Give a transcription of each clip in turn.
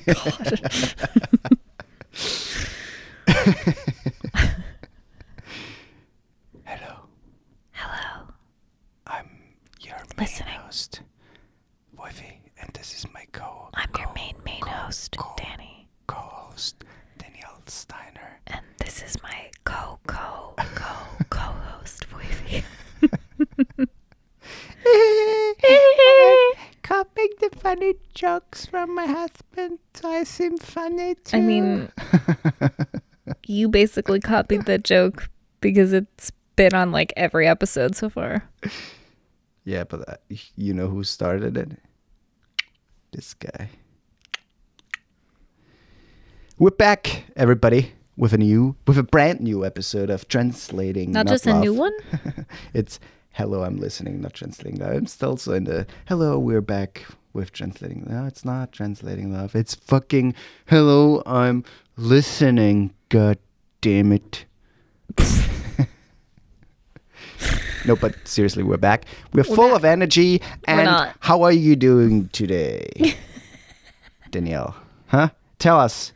God. Hello. I'm your Listening. main host, Woifi, and this is my I'm your main host, Danny. co-host, Daniel Steiner. And this is my co-host, Woifi. Copying the funny jokes from my husband, so I seem funny too. I mean, you basically copied that joke because it's been on like every episode so far. Yeah, but you know who started it? This guy. We're back, everybody, with a brand new episode of Translating Not just a Love. new one? It's hello, I'm listening, not translating love. I'm still so in the hello, we're back with translating. No, it's not translating love. It's fucking hello, I'm listening. God damn it. No, but seriously, we're back. We're full back. of energy. And not. how are you doing today, Danielle? Huh? Tell us.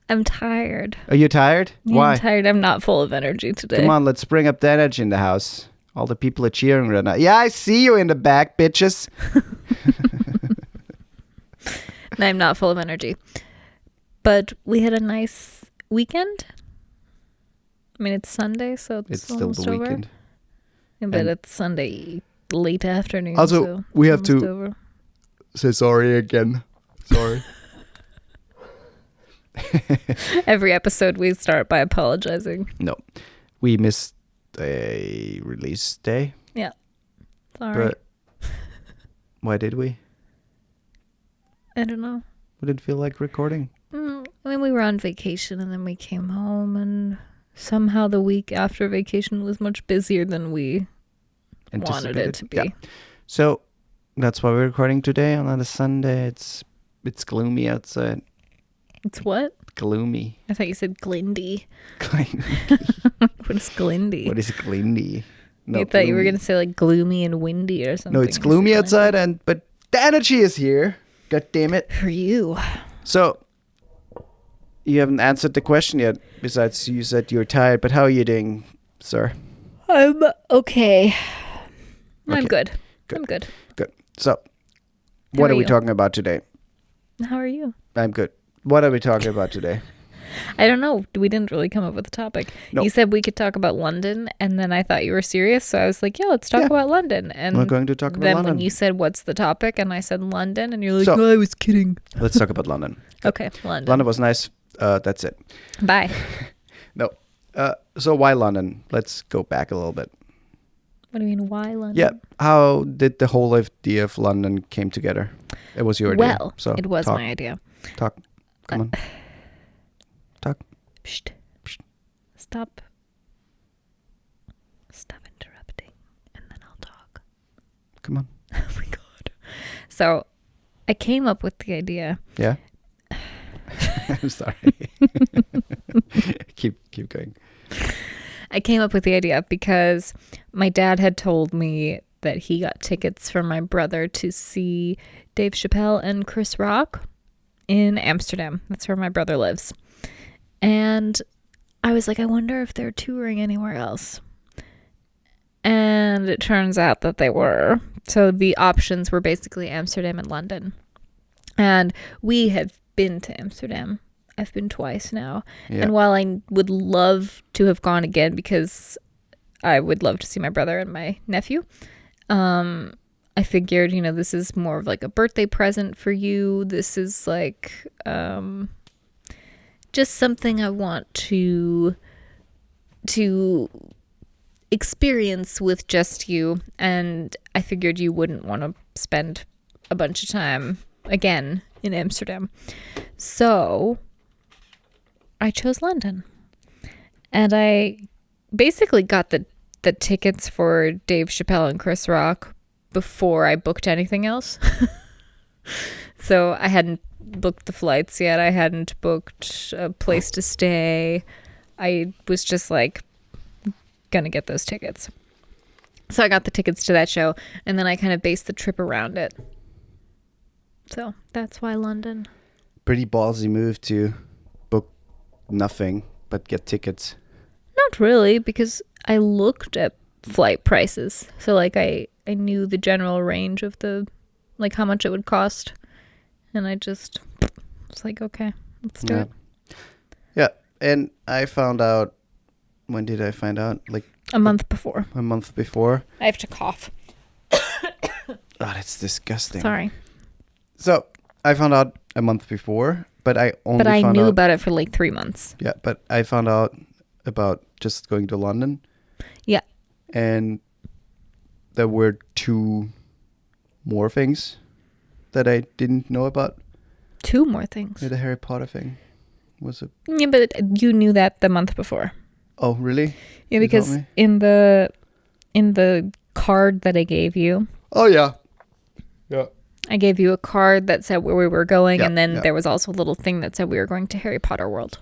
I'm tired. Are you tired? Yeah, Why? I'm tired. I'm not full of energy today. Come on, let's bring up the energy in the house. All the people are cheering right now. Yeah, I see you in the back, bitches. And I'm not full of energy. But we had a nice weekend. I mean, it's Sunday, so It's still almost the over. weekend. Yeah, but And- it's Sunday late afternoon. Also, so we it's have almost to- over. Say sorry again. Sorry. Every episode we start by apologizing. No, we missed a release day. Yeah. Sorry. But why did we? I don't know. We didn't feel like recording. I mean, we were on vacation and then we came home, and somehow the week after vacation was much busier than we wanted it to be. Yeah. So that's why we're recording today on a Sunday. It's gloomy outside. It's what? Gloomy. I thought you said Glindy. Gloomy. What is Glindy? What is gloomy? No, I thought you were gloomy. going to say like gloomy and windy or something. No, it's gloomy outside, but the energy is here. God damn it. For you. So, you haven't answered the question yet, besides you said you're tired, but how are you doing, sir? I'm okay. I'm Okay. good. Good. I'm good. Good. So, How what are are we you? talking about today? How are you? I'm good. What are we talking about today? I don't know. We didn't really come up with a topic. No. You said we could talk about London, and then I thought you were serious, so I was like, yeah, let's talk Yeah. about London. And We're going to talk about then London. when you said, what's the topic? And I said London, and you're like, So- oh, I was kidding. Let's talk about London. Okay, London. London was nice. That's it. Bye. No. So why London? Let's go back a little bit. What do you mean, why London? Yeah. How did the whole idea of London came together? It was your idea. Well, So it was talk, my idea. Talk. Come on. Talk. Psst. Psst. Stop interrupting, and then I'll talk. Come on. Oh my god. So I came up with the idea. Yeah. I'm sorry. keep going. I came up with the idea because my dad had told me that he got tickets for my brother to see Dave Chappelle and Chris Rock in Amsterdam. That's where my brother lives. And I was like, I wonder if they're touring anywhere else. And it turns out that they were. So the options were basically Amsterdam and London. And we have been to Amsterdam. I've been twice now. Yeah. And while I would love to have gone again because I would love to see my brother and my nephew, I figured, this is more of like a birthday present for you. This is like just something I want to experience with just you. And I figured you wouldn't want to spend a bunch of time again in Amsterdam. So I chose London. And I basically got the tickets for Dave Chappelle and Chris Rock before I booked anything else. So I hadn't booked the flights yet. I hadn't booked a place to stay. I was just like gonna get those tickets. So I got the tickets to that show, and then I kind of based the trip around it. So that's why London. pretty ballsy move to book nothing but get tickets. Not really, because I looked at flight prices. So like I knew the general range of the like how much it would cost. And I just was like, okay, let's do it. Yeah. And I found out, when did I find out? Like a month before. A month before. I have to cough. Oh, that's disgusting. Sorry. So I found out a month before, but I knew about it for like 3 months. Yeah, but I found out about just going to London. Yeah. And there were 2 more things that I didn't know about. 2 more things. Yeah, the Harry Potter thing was a... Yeah, but you knew that the month before. Oh, really? Yeah, because in the card that I gave you. Oh, yeah. Yeah. I gave you a card that said where we were going, and then there was also a little thing that said we were going to Harry Potter World.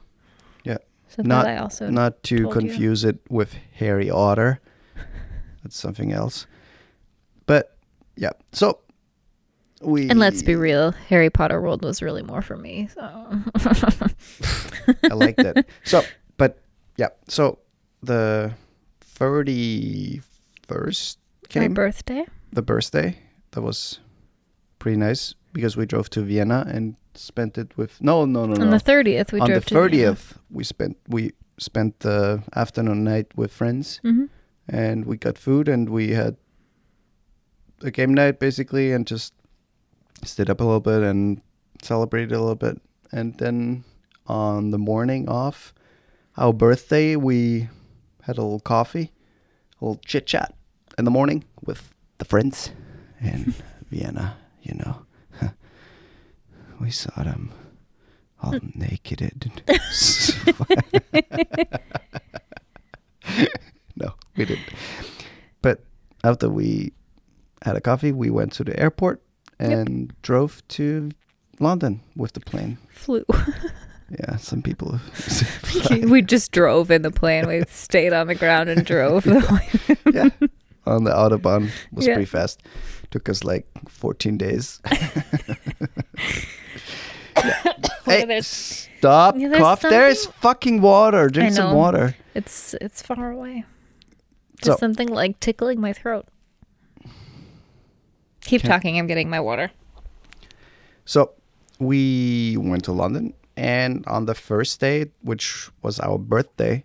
Yeah. So that I also not to confuse it with Harry Otter. That's something else. But yeah, so and let's be real, Harry Potter World was really more for me. So I like that. So, but yeah, so the 31st came. My birthday. The birthday, that was pretty nice because we drove to Vienna and spent it with On the 30th we drove to Vienna. On the 30th we spent the afternoon night with friends. Mm-hmm. And we got food and we had a game night basically and just stayed up a little bit and celebrated a little bit. And then on the morning of our birthday, we had a little coffee, a little chit chat in the morning with the friends in Vienna, you know. We saw them all naked. No, we didn't. But after we had a coffee, we went to the airport and drove to London with the plane. Flew. Yeah, some people. We just drove in the plane. We stayed on the ground and drove. Yeah, on the Autobahn. Was pretty fast. Took us like 14 days. Hey, stop cough. There's fucking water. Drink some water. It's far away. There's something like tickling my throat. Keep talking. I'm getting my water. So we went to London, and on the first day, which was our birthday,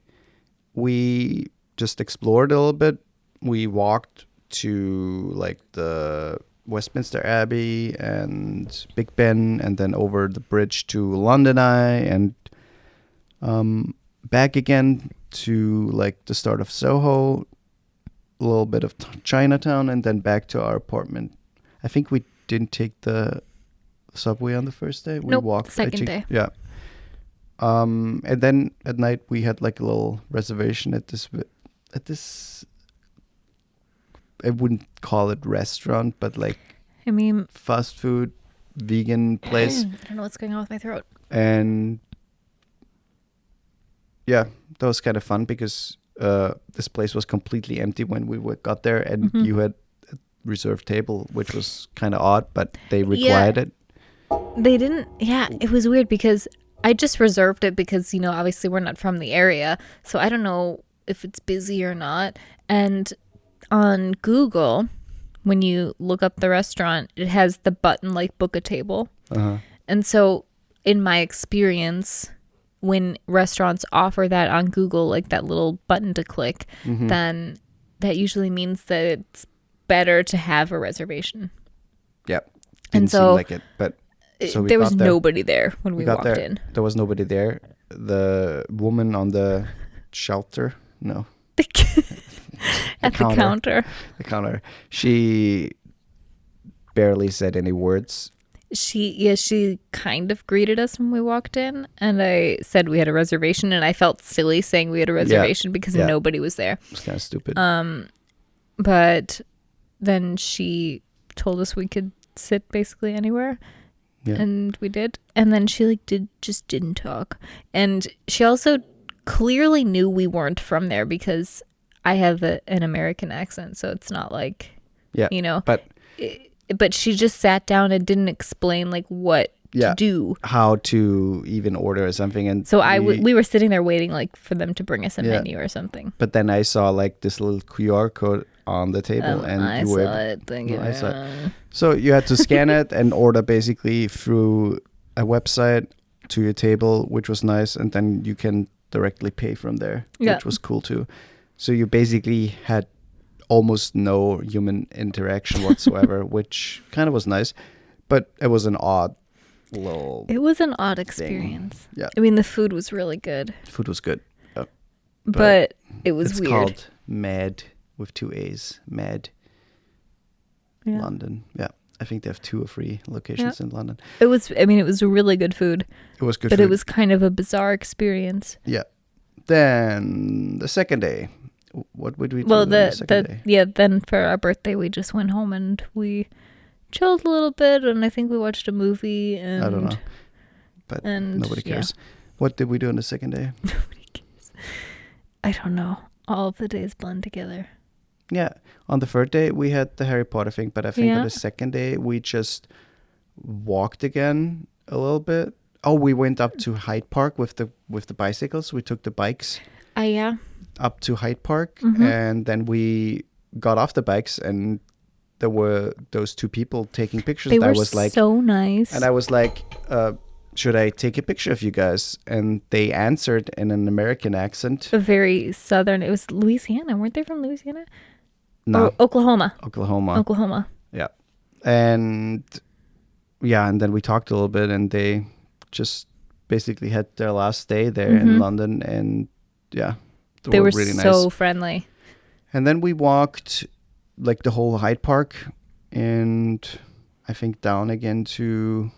we just explored a little bit. We walked to like the Westminster Abbey and Big Ben, and then over the bridge to London Eye, and back again to like the start of Soho, a little bit of Chinatown, and then back to our apartment. I think we didn't take the subway on the first day. We walked. Second day. Yeah. And then at night we had like a little reservation at this. I wouldn't call it restaurant, but like, I mean, fast food, vegan place. I don't know what's going on with my throat. And yeah, that was kind of fun because this place was completely empty when we got there, and you had a reserved table, which was kind of odd, but they required it. They didn't. Yeah, it was weird because I just reserved it because, you know, obviously we're not from the area, so I don't know if it's busy or not. And on Google, when you look up the restaurant, it has the button like book a table. And so in my experience, when restaurants offer that on Google, like that little button to click, then that usually means that it's better to have a reservation. Yep. And so seem like it, but so there was nobody there when we walked in. There was nobody there. The woman on the shelter, at the counter. The counter. She barely said any words. She kind of greeted us when we walked in, and I said we had a reservation, and I felt silly saying we had a reservation because nobody was there. It's kind of stupid. But then she told us we could sit basically anywhere. Yeah. And we did. And then she didn't talk. And she also clearly knew we weren't from there because I have an American accent, so it's not like, you know. But she just sat down and didn't explain like what Yeah. do. How to even order something. And So we were sitting there waiting like for them to bring us a Yeah. menu or something. But then I saw like this little QR code on the table, and I you saw were it. Thinking, I saw it. So you had to scan it and order basically through a website to your table, which was nice, and then you can directly pay from there, Yeah. which was cool too. So you basically had almost no human interaction whatsoever, which kind of was nice, but it was an odd little. It was an odd experience. Yeah. I mean, the food was really good, Food was good. but it was it's weird. called Mad with 2 A's. Mad. Yeah. London. Yeah. I think they have 2 or 3 locations in London. It was really good food, It was good but food. it was kind of a bizarre experience. Yeah. Then the second day. What would we do Well, on the second day? then for our birthday, we just went home and we chilled a little bit, and I think we watched a movie. And I don't know. But nobody cares. What did we do on the second day? Nobody cares. I don't know. All of the days blend together. Yeah. On the third day, we had the Harry Potter thing, but I think on Yeah. the second day, we just walked again a little bit. Oh, we went up to Hyde Park with the bicycles. We took the bikes Yeah. up to Hyde Park, Mhm. and then we got off the bikes, and there were those 2 people taking pictures. They and were I was like, so nice. and I was like, should I take a picture of you guys? And they answered in an American accent. a very southern. It was Louisiana. Weren't they from Louisiana? No, Or Oklahoma. Oklahoma. Oklahoma. Yeah. And yeah, and then we talked a little bit, and they just basically had their last day there in Mhm. London, and yeah, They were really so nice. friendly. And then we walked like the whole Hyde Park, and I think down again to.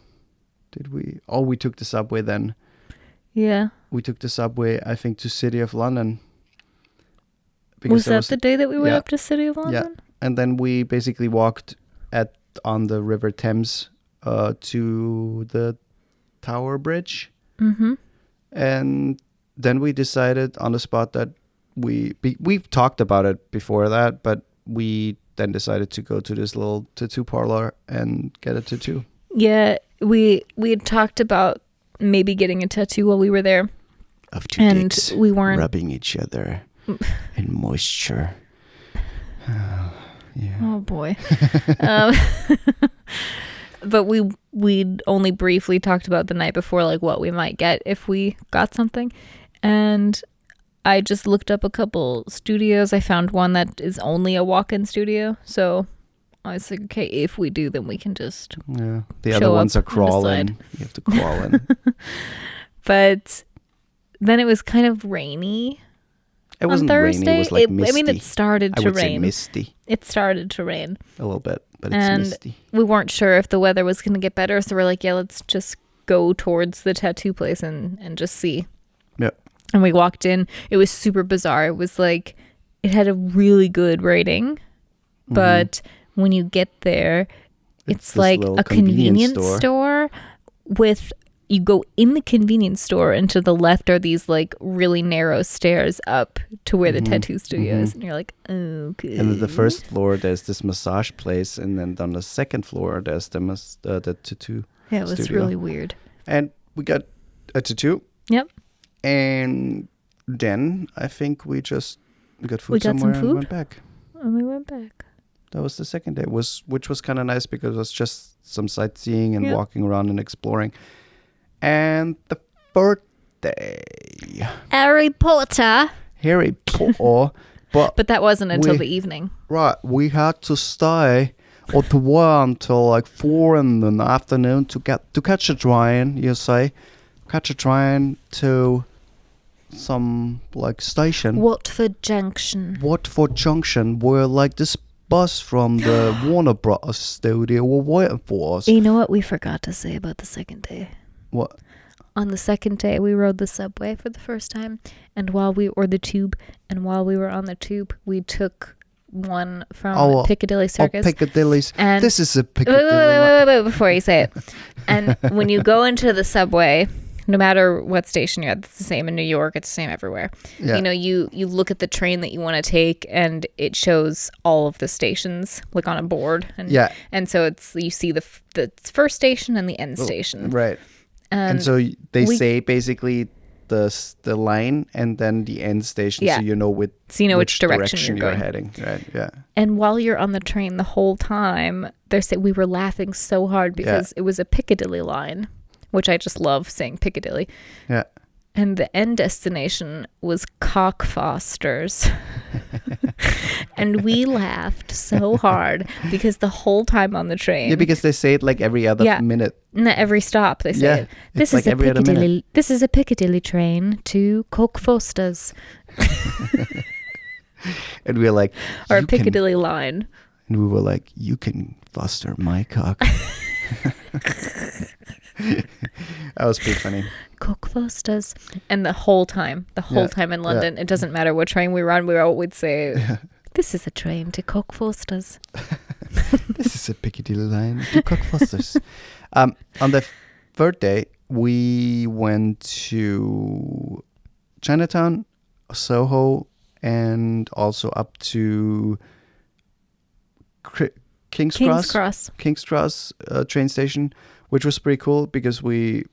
Did we? Oh, we took the subway then. Yeah. We took the subway, I think, to City of London. Was there that the day that we went yeah. up to City of London? Yeah. And then we basically walked on the River Thames to the Tower Bridge. Mm-hmm. And then we decided on the spot that we've talked about it before that, but we then decided to go to this little tattoo parlor and get a tattoo. Yeah, we had talked about maybe getting a tattoo while we were there, Of 2 and dicks we weren't. rubbing each other in moisture. Yeah. Oh boy. But we'd only briefly talked about the night before, like what we might get if we got something, and I just looked up a couple studios. I found one that is only a walk-in studio, so I was like, okay, if we do, then we can just. Yeah. The Show other ones are up on the crawling. side. You have to crawl in. But then it was kind of rainy. It wasn't on rainy. Thursday. It was like misty. I mean, it started I to would say rain. misty It started to rain. a little bit, but it's And misty. we weren't sure if the weather was going to get better, so we're like, yeah, let's just go towards the tattoo place and just see. Yeah. And we walked in. It was super bizarre. It was like, it had a really good rating, but when you get there, it's this like little a convenience store with, you go in the convenience store, and to the left are these like really narrow stairs up to where the tattoo studio is, and you're like, okay. And on the first floor, there's this massage place, and then on the second floor, there's the tattoo. Yeah, it was studio. really weird. And we got a tattoo, Yep. and then I think we got food We got some somewhere and food? went back. And we went back. That was the second day, which was kind of nice because it was just some sightseeing and Yeah. walking around and exploring. And the third day, Harry Potter. Harry Potter, But that wasn't until We- the evening. right, we had to stay or to wait until like 4 in the afternoon to catch a train. You say, catch a train to some like station, Watford Junction. Watford Junction, where like this bus from the Warner Bros. Studio were waiting for us. You know what we forgot to say about the second day? What? On the second day, we rode the subway for the first time, and or the tube, and while we were on the tube, we took one from Piccadilly Circus. Oh, Piccadilly's. And This is a wait, Piccadilly. wait, before you say it. And when you go into the subway, no matter what station you're at, it's the same in New York. It's the same everywhere. Yeah. You know, you look at the train that you want to take, and it shows all of the stations like on a board. And, Yeah. And so you see the first station and the end station. Right. And so they say basically the line and then the end station, so you know which direction you're heading. Right. Yeah. And while you're on the train the whole time, we were laughing so hard because it was a Piccadilly line, which I just love saying Piccadilly. Yeah. And the end destination was Cockfosters. And we laughed so hard because the whole time on the train. Yeah, because they say it like every other minute. Not every stop they say it. This is like This is a Piccadilly train to Cockfosters. And we were like, or a Piccadilly line. And we were like, you can foster my cock. That was pretty funny. Cockfosters. And the whole time in London, it doesn't matter what train we were on, we would say, this is a train to Cockfosters. This is a Piccadilly line to Cockfosters. On the third day, we went to Chinatown, Soho, and also up to King's Cross train station, which was pretty cool because we,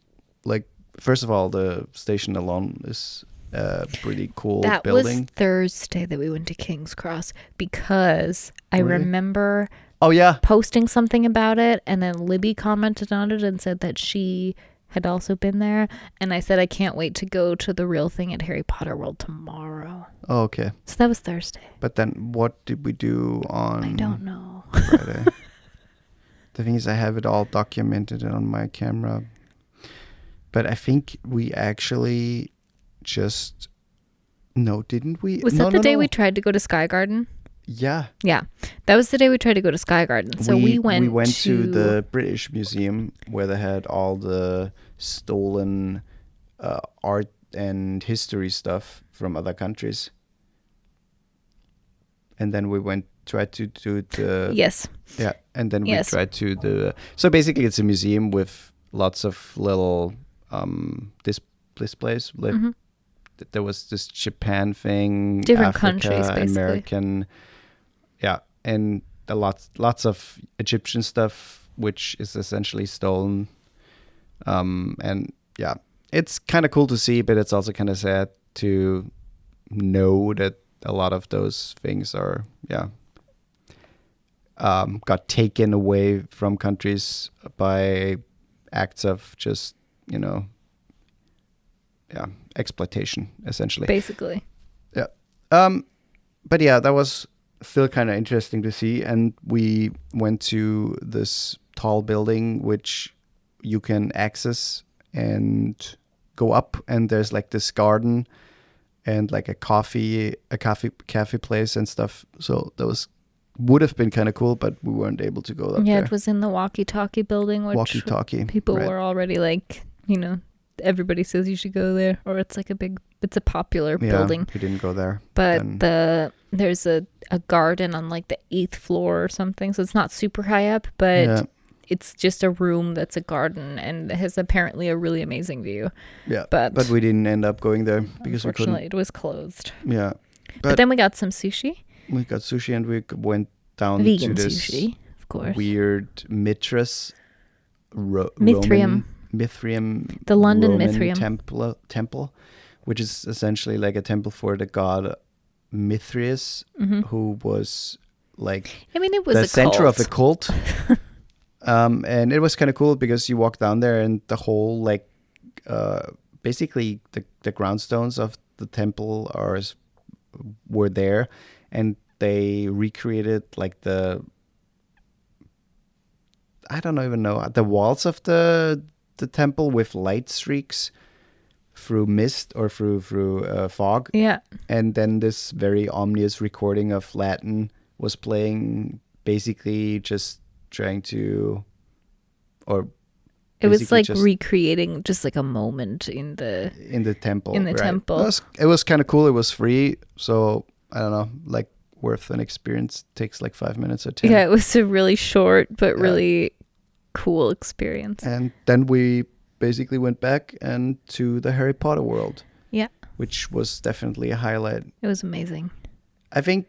like, first of all, the station alone is a pretty cool building. That was Thursday that we went to King's Cross because I remember posting something about it, and then Libby commented on it and said that she had also been there, and I said I can't wait to go to the real thing at Harry Potter World tomorrow. Oh, okay. So that was Thursday. But then what did we do on I don't know. Friday? The thing is, I have it all documented on my camera. But I think we actually just... No, didn't we? Was that the day we tried to go to Sky Garden? Yeah. Yeah. That was the day we tried to go to Sky Garden. So we went to the British Museum where they had all the stolen art and history stuff from other countries. And then we tried to do the... Yes. Yeah. And then we tried to do... So basically it's a museum with lots of little displays. Like, there was this Japan thing, different Africa, countries, basically. American... Yeah, and lots of Egyptian stuff, which is essentially stolen. And yeah, it's kind of cool to see, but it's also kind of sad to know that a lot of those things are, got taken away from countries by acts of just, exploitation, essentially. Basically. Yeah. But yeah, that was still kind of interesting to see, and we went to this tall building which you can access and go up, and there's like this garden and like a cafe place and stuff. So those would have been kind of cool, but we weren't able to go up there. It was in the walkie-talkie building, which people were already like, everybody says you should go there, or it's like it's a popular building. We didn't go there. But there's a garden on like the 8th floor or something, so it's not super high up, but it's just a room that's a garden and has apparently a really amazing view. Yeah. But we didn't end up going there because we couldn't. It was closed. Yeah. But then we got some sushi. We got sushi and we went down vegan to this sushi, of course. Weird Mithras Mithrium. The London Roman Mithrium temple, which is essentially like a temple for the god Mithrius, who was like it was the a center cult. of a cult. And it was kind of cool because you walk down there and the whole basically the groundstones of the temple were there, and they recreated like I don't even know, the walls of the temple with light streaks through mist or through fog. Yeah. And then this very ominous recording of Latin was playing, basically just trying to, or it was like recreating just like a moment in the temple. Temple. It was kind of cool. It was free, so I don't know, like worth an experience. Takes like 5 minutes or 10. Yeah, it was a really short but really cool experience. And then we basically went back and to the Harry Potter world. Yeah. Which was definitely a highlight. It was amazing. I think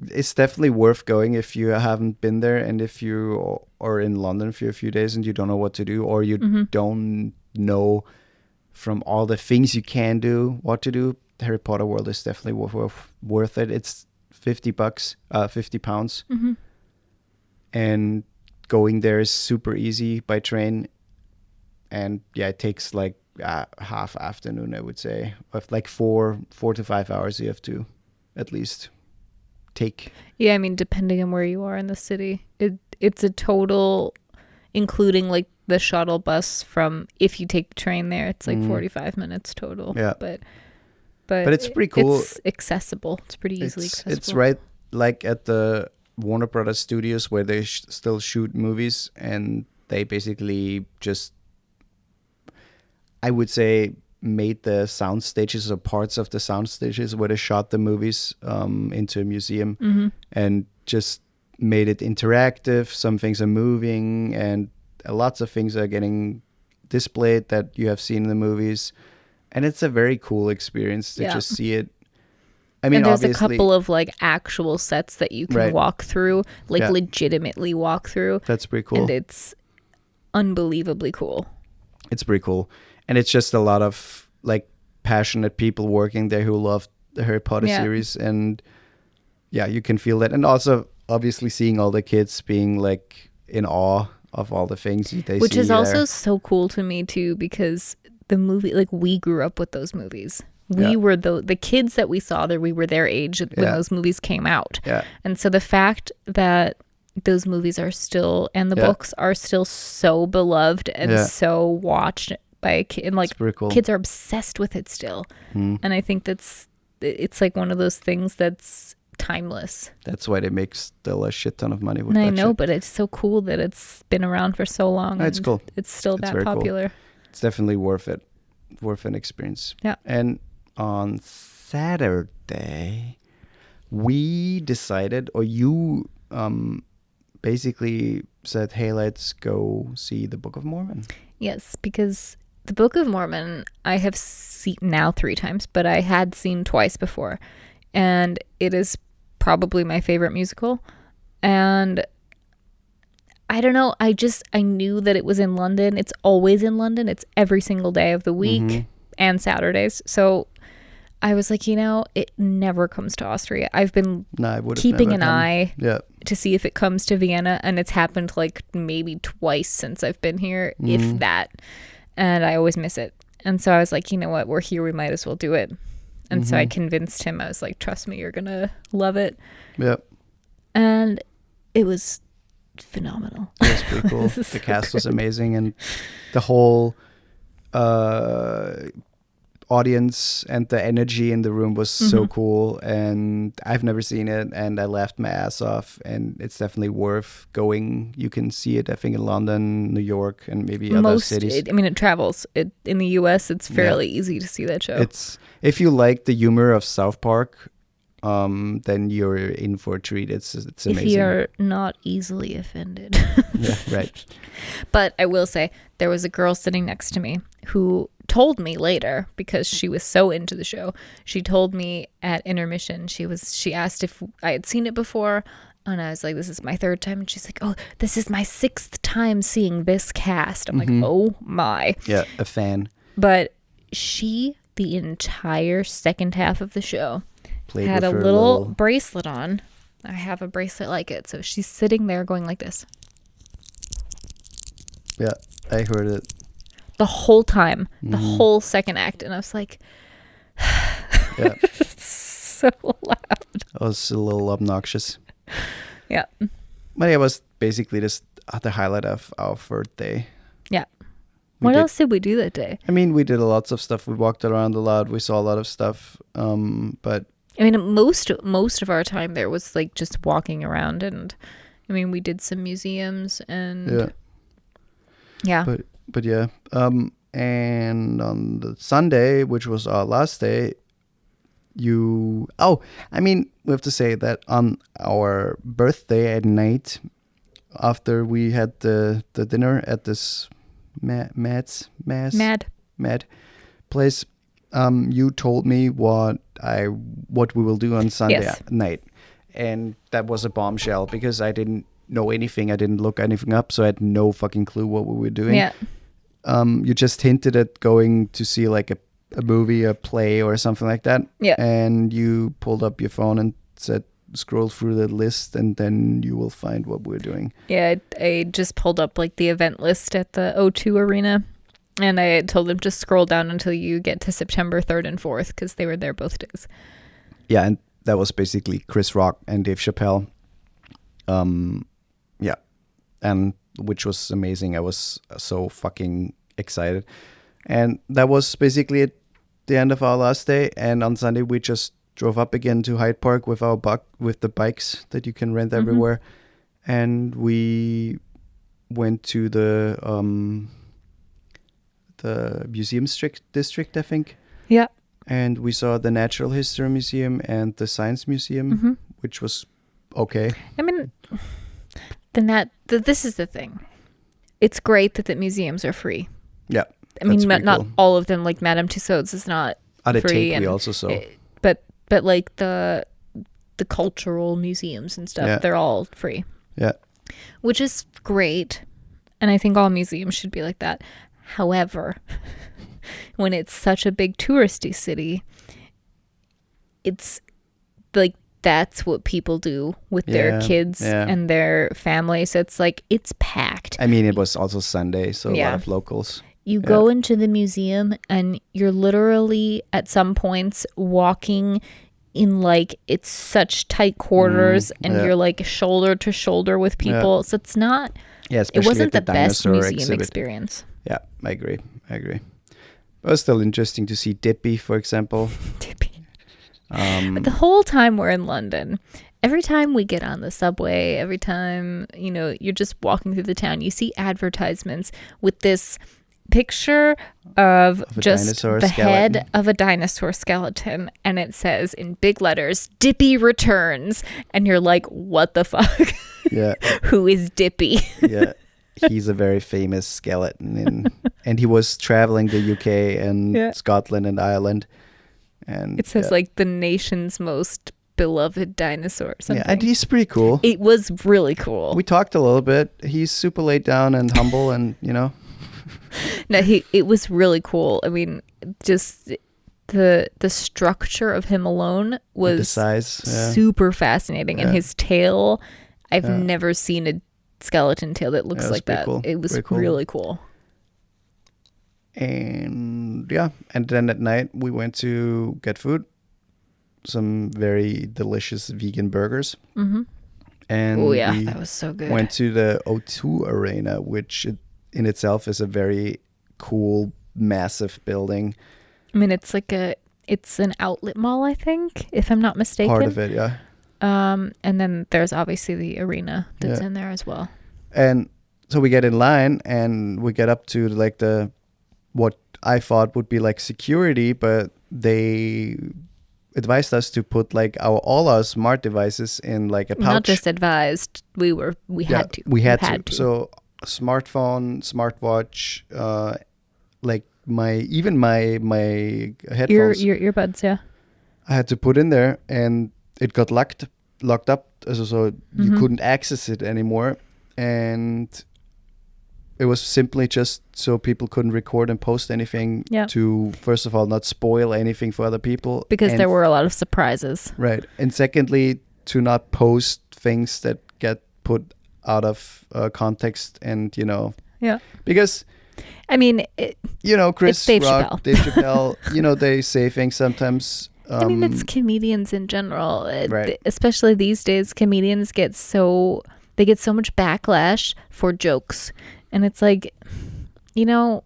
it's definitely worth going if you haven't been there, and if you are in London for a few days and you don't know what to do, or you don't know from all the things you can do what to do. The Harry Potter world is definitely worth it. It's £50, £50, and going there is super easy by train. And yeah, it takes like half afternoon, I would say, of like 4 to 5 hours you have to at least take. Yeah, I mean, depending on where you are in the city, it's a total, including like the shuttle bus from, if you take the train there, it's like 45 minutes total. Yeah. But it's pretty cool. It's accessible. It's pretty easily accessible. It's right like at the Warner Brothers studios where they still shoot movies, and they basically just, I would say, made the sound stages or parts of the sound stages where they shot the movies into a museum, and just made it interactive. Some things are moving, and lots of things are getting displayed that you have seen in the movies. And it's a very cool experience to just see it. I mean, and there's obviously, a couple of like actual sets that you can walk through, like legitimately walk through. That's pretty cool. And it's unbelievably cool. It's pretty cool. And it's just a lot of like passionate people working there who love the Harry Potter series. And yeah, you can feel that. And also obviously seeing all the kids being like in awe of all the things they see. Which is there. also so cool to me too, because the movie, like, we grew up with those movies. We were the kids that we saw there, we were their age when those movies came out. Yeah. And so the fact that those movies are still, and the books are still so beloved and so watched by a kid, and like cool. Kids are obsessed with it still. And I think it's like one of those things that's timeless. That's why they make still a shit ton of money with that. I know, but it's so cool that it's been around for so long. It's cool. It's still that popular. Cool. It's definitely worth it. Worth an experience. Yeah. And on Saturday, we decided, or you basically said, hey, let's go see the Book of Mormon. Yes, because the Book of Mormon I have seen now 3 times, but I had seen twice before. And it is probably my favorite musical. And I don't know, I knew that it was in London. It's always in London. It's every single day of the week and Saturdays. So I was like, it never comes to Austria. I've been keeping an eye to see if it comes to Vienna, and it's happened like maybe twice since I've been here, if that. And I always miss it. And so I was like, you know what, we're here, we might as well do it. And so I convinced him. I was like, trust me, you're going to love it. Yep. And it was phenomenal. It was pretty cool. The cast was amazing, and the whole audience and the energy in the room was so cool. And I've never seen it, and I laughed my ass off, and it's definitely worth going. You can see it, I think, in London, New York, and maybe other cities. It travels. In the US, it's fairly easy to see that show. It's, if you like the humor of South Park, then you're in for a treat. It's amazing. If you're not easily offended. Yeah, right. But I will say, there was a girl sitting next to me who told me later, because she was so into the show, she told me at intermission, she asked if I had seen it before, and I was like, this is my 3rd time, and she's like, oh, this is my 6th time seeing this cast. I'm like, oh my. Yeah, a fan. But she, the entire second half of the show, played had with a little bracelet on. I have a bracelet like it. So she's sitting there going like this. Yeah, I heard it. The whole time. The whole second act. And I was like, yeah. So loud. It was a little obnoxious. Yeah. But it was basically just the highlight of our 3rd day. Yeah. What else did we do that day? I mean, we did lots of stuff. We walked around a lot. We saw a lot of stuff. But I mean, most of our time there was like just walking around, and I mean, we did some museums and yeah. But yeah. And on the Sunday, which was our last day, we have to say that on our birthday at night, after we had the dinner at this Mads Mad. place. You told me what we will do on Sunday Yes. night, and that was a bombshell because I didn't know anything. I didn't look anything up, so I had no fucking clue what we were doing. Yeah. You just hinted at going to see like a movie, a play, or something like that. Yeah. And you pulled up your phone and said, scroll through the list, and then you will find what we're doing. Yeah, I just pulled up like the event list at the O2 Arena, and I told them to scroll down until you get to September 3rd and 4th because they were there both days. Yeah, and that was basically Chris Rock and Dave Chappelle. Yeah, and which was amazing. I was so fucking excited. And that was basically at the end of our last day. And on Sunday, we just drove up again to Hyde Park with with the bikes that you can rent everywhere. And we went to the museum district, I think. Yeah. And we saw the Natural History Museum and the Science Museum, which was okay. I mean, this is the thing. It's great that the museums are free. Yeah. I mean, that's not cool. all of them. Like Madame Tussauds is not At a free. take, And we also saw. but like the cultural museums and stuff, they're all free. Yeah. Which is great. And I think all museums should be like that. However, when it's such a big touristy city, it's like that's what people do with their kids and their families. So it's like it's packed. I mean, it was also Sunday, so a Yeah. lot of locals. You go into the museum and you're literally at some points walking in like it's such tight quarters and you're like shoulder to shoulder with people. So it's not, Yeah, it especially wasn't the at best dinosaur museum exhibit. experience. Yeah, I agree. It was still interesting to see Dippy, for example. But the whole time we're in London, every time we get on the subway, every time, you're just walking through the town, you see advertisements with this picture of just dinosaur the skeleton. head of a dinosaur skeleton, and it says in big letters, Dippy returns, and you're like, what the fuck? Yeah. Who is Dippy? Yeah. He's a very famous skeleton, and he was traveling the UK and Scotland and Ireland. And It says like the nation's most beloved dinosaur or something. Yeah, and he's pretty cool. It was really cool. We talked a little bit. He's super laid down and humble, and No, it was really cool. I mean, just the structure of him alone was the size, super fascinating, and his tail, I've never seen a skeleton tail that looks like that. Cool. It was Very cool. really cool. And and then at night we went to get food, some very delicious vegan burgers. And Oh yeah, we that was so good. went to the O2 Arena, which in itself is a very cool, massive building. I mean, it's an outlet mall, I think, if I'm not mistaken. Part of it, yeah. And then there's obviously the arena that's in there as well. And so we get in line and we get up to like what I thought would be like security, but they advised us to put like all our smart devices in like a pouch. Not just advised, we had to. We had to. So smartphone, smartwatch, like my headphones. Your earbuds, yeah. I had to put in there, and it got locked up, so you couldn't access it anymore, and it was simply just so people couldn't record and post anything to, first of all, not spoil anything for other people. Because there were a lot of surprises. Right. And secondly, to not post things that get put out of context and, Yeah. Because, I mean, Chris Dave Rock, Chappelle. Dave Chappelle, they say things sometimes. I mean, it's comedians in general. Right. Especially these days, comedians get so much backlash for jokes. And it's like, that's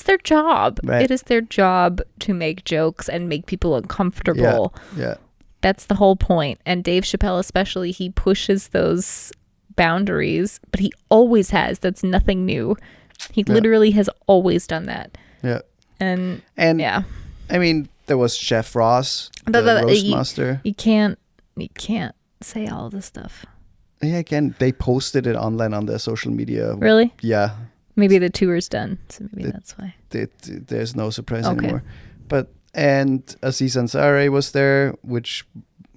their job. Right. It is their job to make jokes and make people uncomfortable. Yeah. That's the whole point. And Dave Chappelle especially, he pushes those boundaries, but he always has. That's nothing new. He literally has always done that. Yeah. And yeah. I mean, there was Chef Ross, the Roastmaster. You can't say all this stuff. Yeah, again, they posted it online on their social media. Really? Yeah. Maybe the tour's done, so maybe that's why. There's no surprise Okay. anymore. And Aziz Ansari was there, which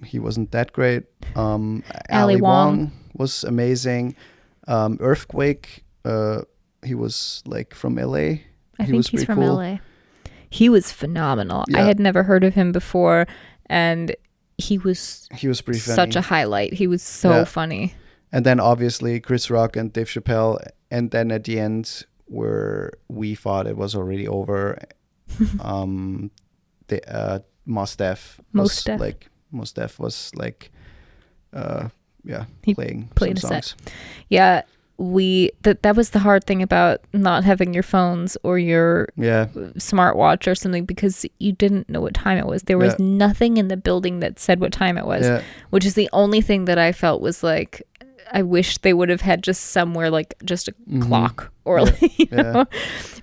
he wasn't that great. Ali Wong was amazing. Earthquake, he was like from LA. I think he's from cool. LA. He was phenomenal. Yeah. I had never heard of him before, and he was pretty funny. such a highlight. He was so funny. And then obviously Chris Rock and Dave Chappelle. And then at the end, where we thought it was already over, the Mos Def was like he playing played some a songs. set. Yeah, that was the hard thing about not having your phones or your smartwatch or something, because you didn't know what time it was. There was nothing in the building that said what time it was, which is the only thing that I felt was like, I wish they would have had just somewhere like just a clock or you know,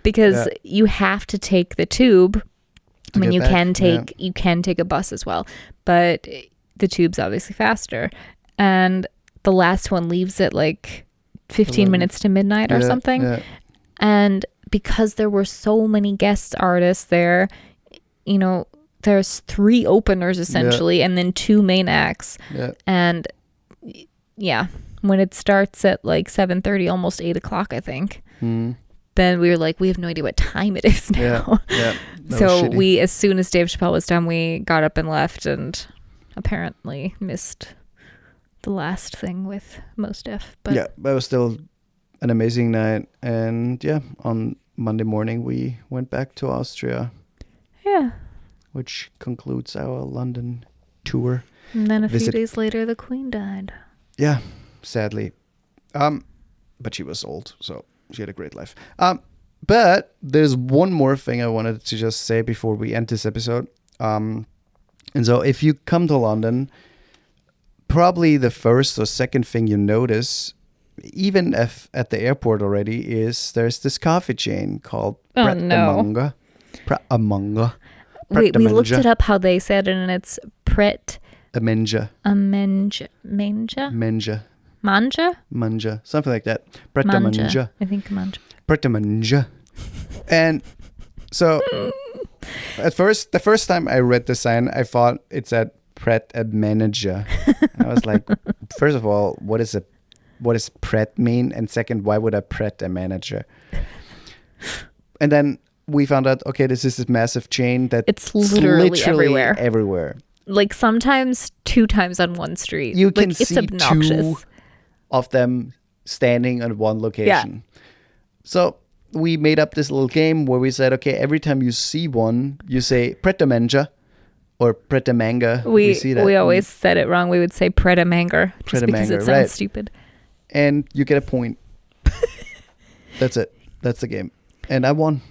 because you have to take the tube. I mean, you can take a bus as well, but the tube's obviously faster, and the last one leaves at like 15 minutes to midnight or something. Yeah. And because there were so many guest artists there, you know, there's 3 openers essentially, and then 2 main acts. Yeah. And when it starts at like 7:30, almost 8 o'clock, I think, then we were like, we have no idea what time it is now. Yeah. So we, as soon as Dave Chappelle was done, we got up and left, and apparently missed the last thing with Mos Def. But it was still an amazing night. And on Monday morning we went back to Austria. Yeah. Which concludes our London tour. And then a few days later, the Queen died. Yeah, sadly. But she was old, so she had a great life. But there's one more thing I wanted to just say before we end this episode. And so if you come to London, probably the first or second thing you notice, even if at the airport already, is there's this coffee chain called Pret a Manger. We looked it up how they said it, and it's Pret a Manger. Manja, something like that. Pret a Manger. I think Manja. Pret a Manger. And so at first, the first time I read the sign, I thought it said Pret a Manager. I was like, first of all, what does Pret mean? And second, why would I Pret a Manager? And then we found out, okay, this is this massive chain that it's literally everywhere. Like sometimes 2 times on one street. You can see it's obnoxious. 2 of them standing on one location. Yeah. So we made up this little game where we said, okay, every time you see one, you say Pret a Manger or Pret a Manga. We always said it wrong. We would say Pret a Manger just because it sounds stupid. And you get a point. That's it. That's the game. And I won.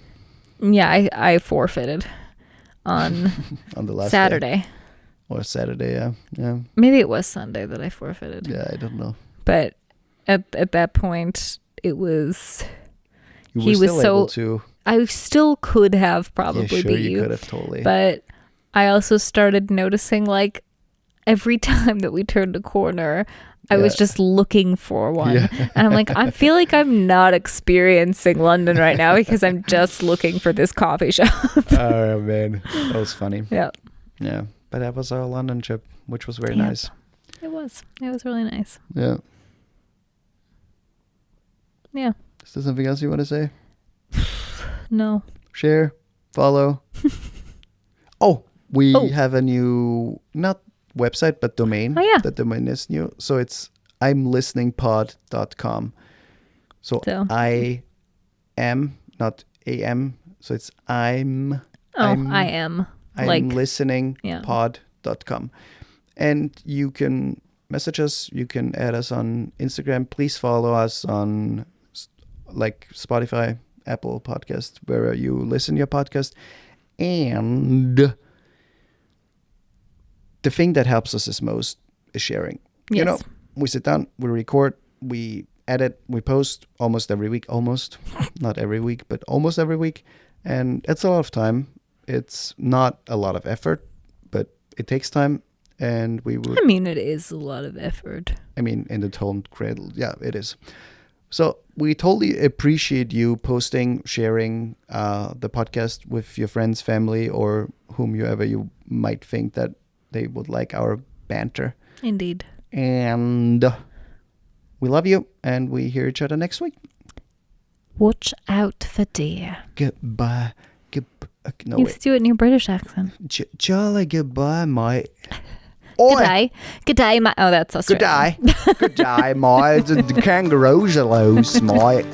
Yeah, I forfeited on on the last Saturday. Day. Or Saturday, yeah. Maybe it was Sunday that I forfeited. Yeah, I don't know. But at that point, it was... You were still able to... I still could have probably beat you. You could have totally. But I also started noticing, like, every time that we turned a corner, I was just looking for one. Yeah. And I'm like, I feel like I'm not experiencing London right now because I'm just looking for this coffee shop. Oh, man. That was funny. Yeah. Yeah. But that was our London trip, which was very nice. It was. It was really nice. Yeah. Yeah. Is there something else you want to say? No. Share. Follow. We have a new, not website, but domain. Oh, yeah. The domain is new. So it's imlisteningpod.com. So I am, not AM. So it's I am. I'm listening pod.com. And you can message us. You can add us on Instagram. Please follow us on like Spotify, Apple Podcast, where you listen to your podcast. And the thing that helps us is most is sharing. Yes. You know, we sit down, we record, we edit, we post almost every week. Almost. Not every week, but almost every week. And it's a lot of time. It's not a lot of effort, but it takes time, and we would... I mean, it is a lot of effort. I mean, in the tone cradle, yeah, it is. So we totally appreciate you posting, sharing the podcast with your friends, family, or whomever you might think that they would like our banter. Indeed. And we love you, and we hear each other next week. Watch out for deer. Goodbye. No, You have to do it in your British accent. Jolly goodbye, mate. Good day. Good day, mate. Oh, that's Australian. Good day. Good day, mate. The kangaroos are loose, mate.